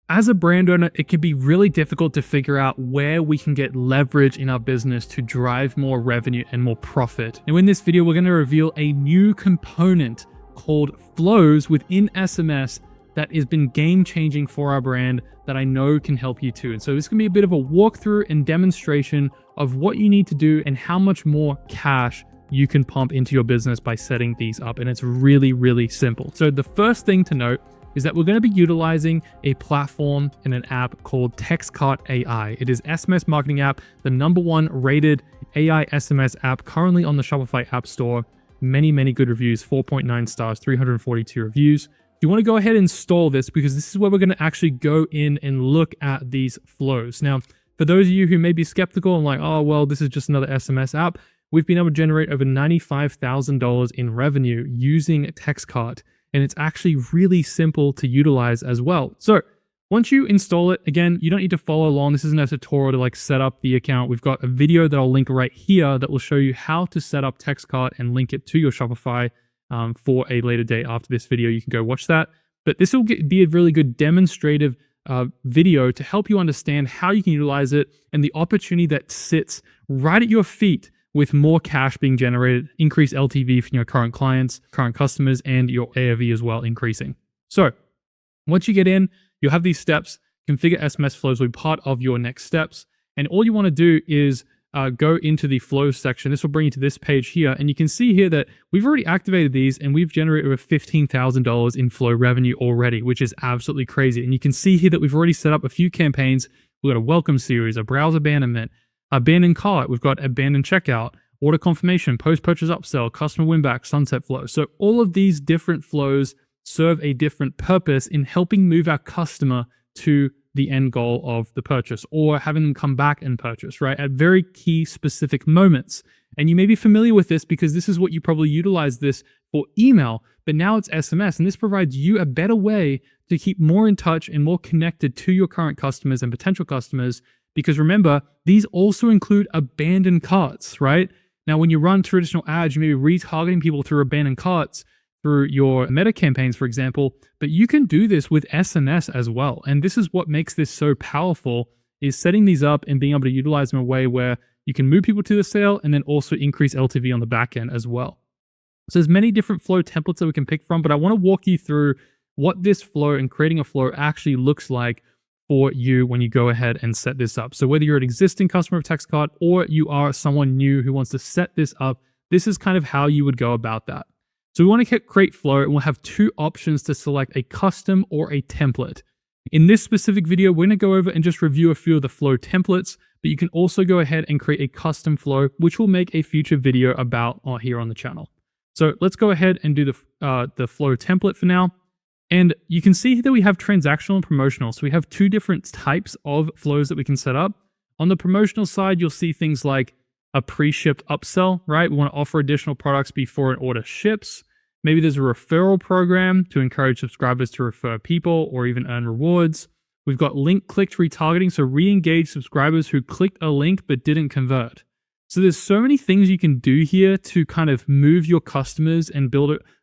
As a brand owner, it can be really difficult to figure out where we can get leverage in our business to drive more revenue and more profit. Now in this video, we're going to reveal a new component called flows within SMS that has been game changing for our brand that I know can help you too. And so this can be a bit of a walkthrough and demonstration of what you need to do and how much more cash you can pump into your business by setting these up. And it's really, really simple. So the first thing to note is that we're going to be utilizing a platform and an app called TxtCart AI. It is SMS marketing app, the #1 rated AI SMS app currently on the Shopify App Store. Many, many good reviews, 4.9 stars, 342 reviews. You want to go ahead and install this because this is where we're going to actually go in and look at these flows. Now, for those of you who may be skeptical and like, oh, well, this is just another SMS app, we've been able to generate over $95,000 in revenue using TxtCart. And it's actually really simple to utilize as well. So once you install it, again, you don't need to follow along. This isn't a tutorial to like set up the account. We've got a video that I'll link right here that will show you how to set up TxtCart and link it to your Shopify for a later date after this video. You can go watch that. But this will be a really good demonstrative video to help you understand how you can utilize it and the opportunity that sits right at your feet with more cash being generated, increased LTV from your current clients, current customers, and your AOV as well increasing. So once you get in, you'll have these steps. Configure SMS flows will be part of your next steps. And all you want to do is go into the flows section. This will bring you to this page here. And you can see here that we've already activated these and we've generated over $15,000 in flow revenue already, which is absolutely crazy. And you can see here that we've already set up a few campaigns. We've got a welcome series, a browse abandonment, abandoned cart, we've got abandoned checkout, order confirmation, post-purchase upsell, customer win-back, sunset flow. So all of these different flows serve a different purpose in helping move our customer to the end goal of the purchase or having them come back and purchase, right? At very key specific moments. And you may be familiar with this because this is what you probably utilize this for email, but now it's SMS. And this provides you a better way to keep more in touch and more connected to your current customers and potential customers. Because remember, these also include abandoned carts, right? Now, when you run traditional ads, you may be retargeting people through abandoned carts, through your meta campaigns, for example, but you can do this with SMS as well. And this is what makes this so powerful, is setting these up and being able to utilize them in a way where you can move people to the sale and then also increase LTV on the back end as well. So there's many different flow templates that we can pick from, but I want to walk you through what this flow and creating a flow actually looks like for you when you go ahead and set this up. So whether you're an existing customer of TxtCart or you are someone new who wants to set this up, this is kind of how you would go about that. So we want to create flow and we'll have two options to select a custom or a template. In this specific video, we're going to go over and just review a few of the flow templates, but you can also go ahead and create a custom flow, which we'll make a future video about here on the channel. So let's go ahead and do the flow template for now. And you can see that we have transactional and promotional. So we have two different types of flows that we can set up. On the promotional side, you'll see things like a pre-shipped upsell, right? We want to offer additional products before an order ships. Maybe there's a referral program to encourage subscribers to refer people or even earn rewards. We've got link-clicked retargeting, so re-engage subscribers who clicked a link but didn't convert. So there's so many things you can do here to kind of move your customers and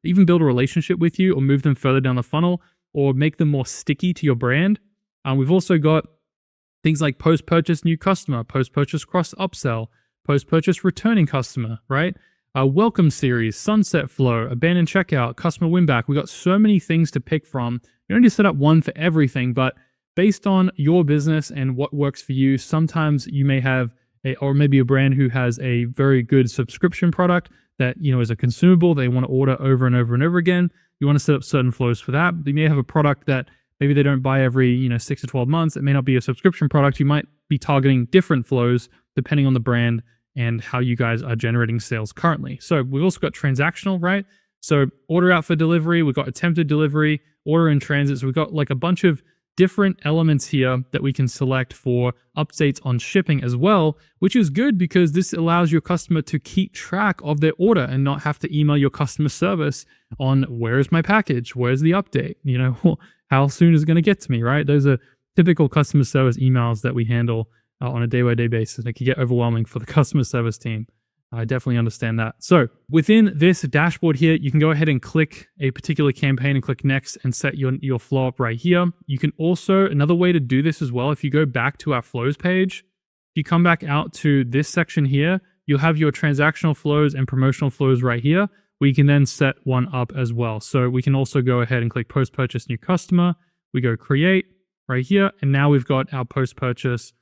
even build a relationship with you or move them further down the funnel or make them more sticky to your brand. We've also got things like post-purchase new customer, post-purchase cross upsell, post-purchase returning customer, right? A welcome series, sunset flow, abandoned checkout, customer win back. We've got so many things to pick from. You don't need to set up one for everything, but based on your business and what works for you, sometimes you may have or maybe a brand who has a very good subscription product that, is a consumable they want to order over and over and over again. You want to set up certain flows for that. You may have a product that maybe they don't buy every 6 to 12 months. It may not be a subscription product. You might be targeting different flows depending on the brand and how you guys are generating sales currently. So we've also got transactional, right? So order out for delivery. We've got attempted delivery, order in transit. So we've got like a bunch of different elements here that we can select for updates on shipping as well, which is good because this allows your customer to keep track of their order and not have to email your customer service on where's my package, where's the update, how soon is it going to get to me, right? Those are typical customer service emails that we handle on a day-by-day basis. And it can get overwhelming for the customer service team. I definitely understand that. So within this dashboard here, you can go ahead and click a particular campaign and click next and set your flow up right here. You can also, another way to do this as well, if you go back to our flows page, if you come back out to this section here, you'll have your transactional flows and promotional flows right here. We can then set one up as well. So we can also go ahead and click post-purchase new customer. We go create right here. And now we've got our post-purchase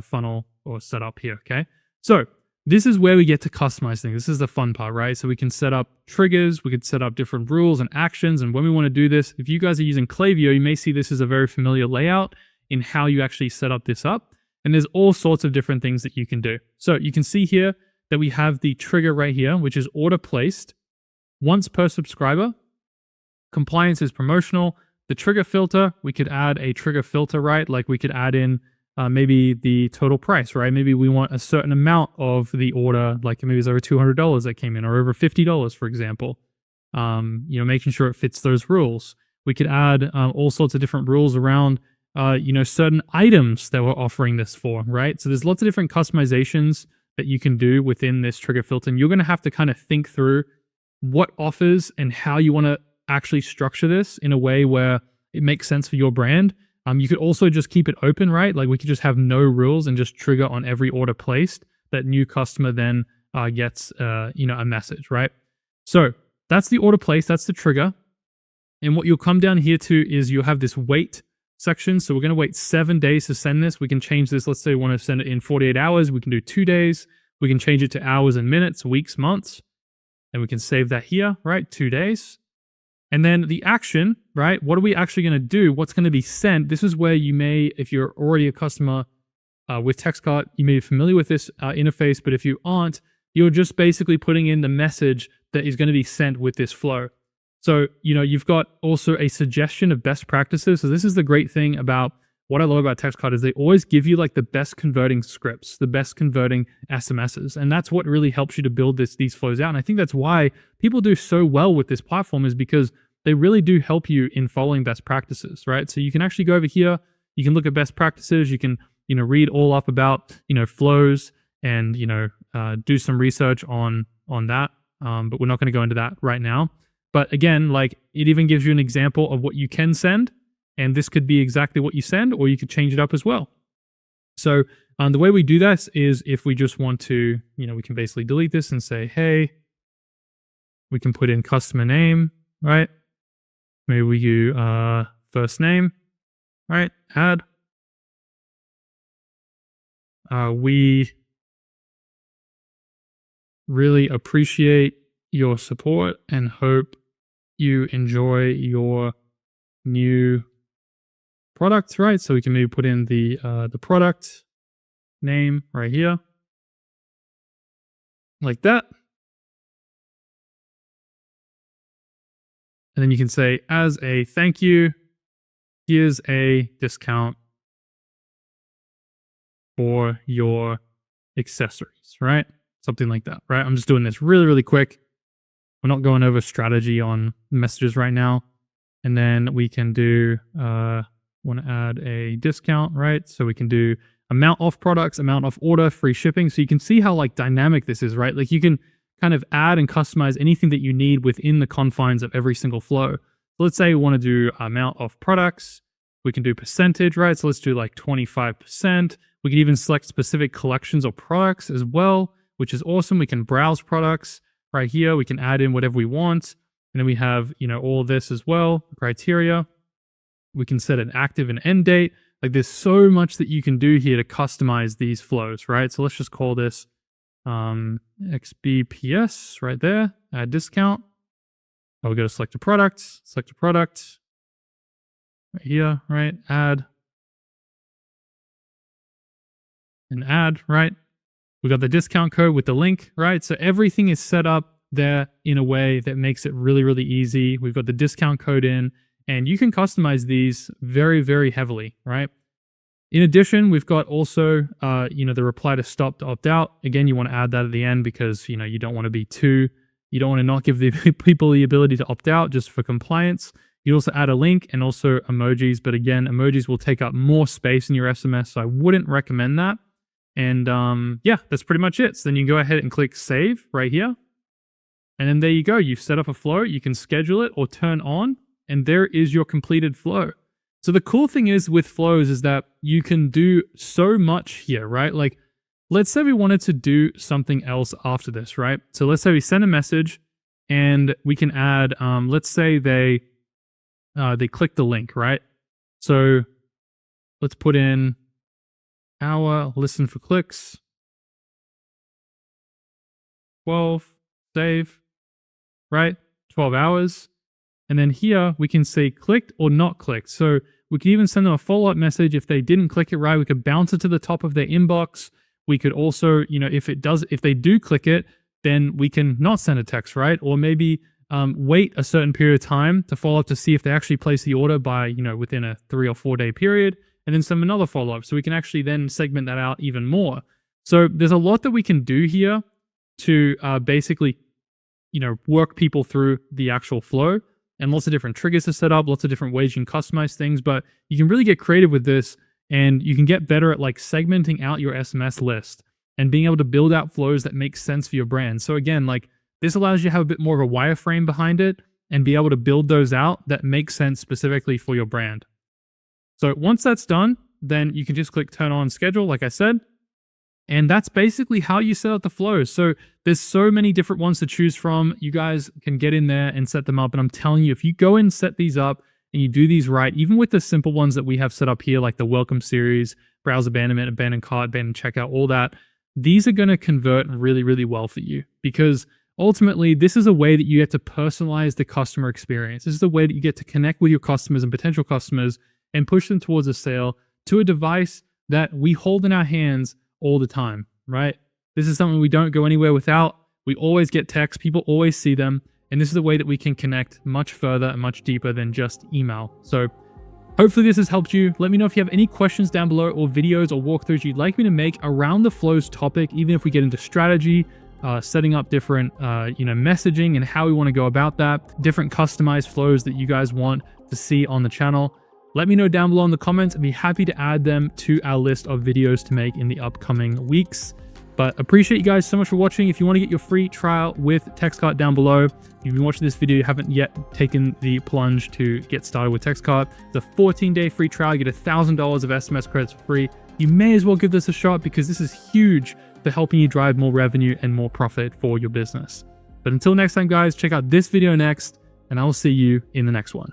funnel or setup here, okay? So this is where we get to customize things. This is the fun part, right? So we can set up triggers, we could set up different rules and actions. And when we want to do this, if you guys are using Klaviyo, you may see this as a very familiar layout in how you actually set up this up. And there's all sorts of different things that you can do. So you can see here that we have the trigger right here, which is order placed once per subscriber. Compliance is promotional. The trigger filter, we could add a trigger filter, right? Like we could add in maybe the total price, right? Maybe we want a certain amount of the order, like maybe it's over $200 that came in or over $50, for example. Making sure it fits those rules. We could add all sorts of different rules around, certain items that we're offering this for, right? So there's lots of different customizations that you can do within this trigger filter. And you're going to have to kind of think through what offers and how you want to actually structure this in a way where it makes sense for your brand. You could also just keep it open, right? Like we could just have no rules and just trigger on every order placed that new customer then gets, a message, right? So that's the order placed, that's the trigger. And what you'll come down here to is you'll have this wait section. So we're going to wait 7 days to send this. We can change this. Let's say we want to send it in 48 hours. We can do 2 days. We can change it to hours and minutes, weeks, months. And we can save that here, right? 2 days. And then the action, right? What are we actually going to do? What's going to be sent? This is where you may, if you're already a customer with TxtCart, you may be familiar with this interface, but if you aren't, you're just basically putting in the message that is going to be sent with this flow. So, you've got also a suggestion of best practices. So this is the great thing about what I love about TxtCart is they always give you like the best converting scripts, the best converting SMSs. And that's what really helps you to build these flows out. And I think that's why people do so well with this platform is because they really do help you in following best practices, right? So you can actually go over here, you can look at best practices, you can, read all up about, flows and, do some research on that. But we're not going to go into that right now. But again, like it even gives you an example of what you can send. And this could be exactly what you send, or you could change it up as well. So the way we do this is if we just want to, we can basically delete this and say, hey, we can put in customer name, right? Maybe we do first name, right? Add. We really appreciate your support and hope you enjoy your new product, right? So we can maybe put in the product name right here, like that. And then you can say, as a thank you, here's a discount for your accessories, right? Something like that, right? I'm just doing this really, really quick. We're not going over strategy on messages right now. And then we can do, want to add a discount, right? So we can do amount off products, amount off order, free shipping. So you can see how like dynamic this is, right? Like you can kind of add and customize anything that you need within the confines of every single flow. So let's say we want to do amount off products. We can do percentage, right? So let's do like 25%. We can even select specific collections or products as well, which is awesome. We can browse products right here. We can add in whatever we want. And then we have, all this as well, criteria. We can set an active and end date. Like there's so much that you can do here to customize these flows, right? So let's just call this XBPS right there, add discount. I'll go to select a product right here, right? Add and add, right? We got the discount code with the link, right? So everything is set up there in a way that makes it really, really easy. We've got the discount code in, and you can customize these very, very heavily, right? In addition, we've got also, the reply to stop to opt out. Again, you want to add that at the end because, you don't want to you don't want to not give the people the ability to opt out just for compliance. You also add a link and also emojis. But again, emojis will take up more space in your SMS. So I wouldn't recommend that. And yeah, that's pretty much it. So then you go ahead and click save right here. And then there you go. You've set up a flow. You can schedule it or turn on, and there is your completed flow. So the cool thing is with flows is that you can do so much here, right? Like, let's say we wanted to do something else after this, right? So let's say we send a message and we can add, let's say they click the link, right? So let's put in hour, listen for clicks, 12, save, right? 12 hours. And then here we can say clicked or not clicked. So we could even send them a follow-up message if they didn't click it right. We could bounce it to the top of their inbox. We could also, if they do click it, then we can not send a text, right? Or maybe wait a certain period of time to follow up to see if they actually place the order by, within a 3 or 4 day period, and then send another follow-up. So we can actually then segment that out even more. So there's a lot that we can do here to basically, work people through the actual flow, and lots of different triggers to set up, lots of different ways you can customize things, but you can really get creative with this, and you can get better at like segmenting out your SMS list and being able to build out flows that make sense for your brand. So again, like this allows you to have a bit more of a wireframe behind it and be able to build those out that make sense specifically for your brand. So once that's done, then you can just click turn on schedule, like I said, and that's basically how you set up the flows. So there's so many different ones to choose from. You guys can get in there and set them up. And I'm telling you, if you go and set these up and you do these right, even with the simple ones that we have set up here, like the welcome series, browse abandonment, abandoned cart, abandoned checkout, all that, these are going to convert really, really well for you, because ultimately this is a way that you get to personalize the customer experience. This is a way that you get to connect with your customers and potential customers and push them towards a sale to a device that we hold in our hands all the time, right? This is something we don't go anywhere without. We always get texts, people always see them, and this is a way that we can connect much further and much deeper than just email. So hopefully this has helped you. Let me know if you have any questions down below, or videos or walkthroughs you'd like me to make around the flows topic, even if we get into strategy, setting up different messaging and how we want to go about that, different customized flows that you guys want to see on the channel. Let me know down below in the comments. I'd be happy to add them to our list of videos to make in the upcoming weeks. But appreciate you guys so much for watching. If you want to get your free trial with TxtCart down below, if you've been watching this video, you haven't yet taken the plunge to get started with TxtCart, the 14-day free trial, you get $1,000 of SMS credits for free. You may as well give this a shot, because this is huge for helping you drive more revenue and more profit for your business. But until next time, guys, check out this video next, and I will see you in the next one.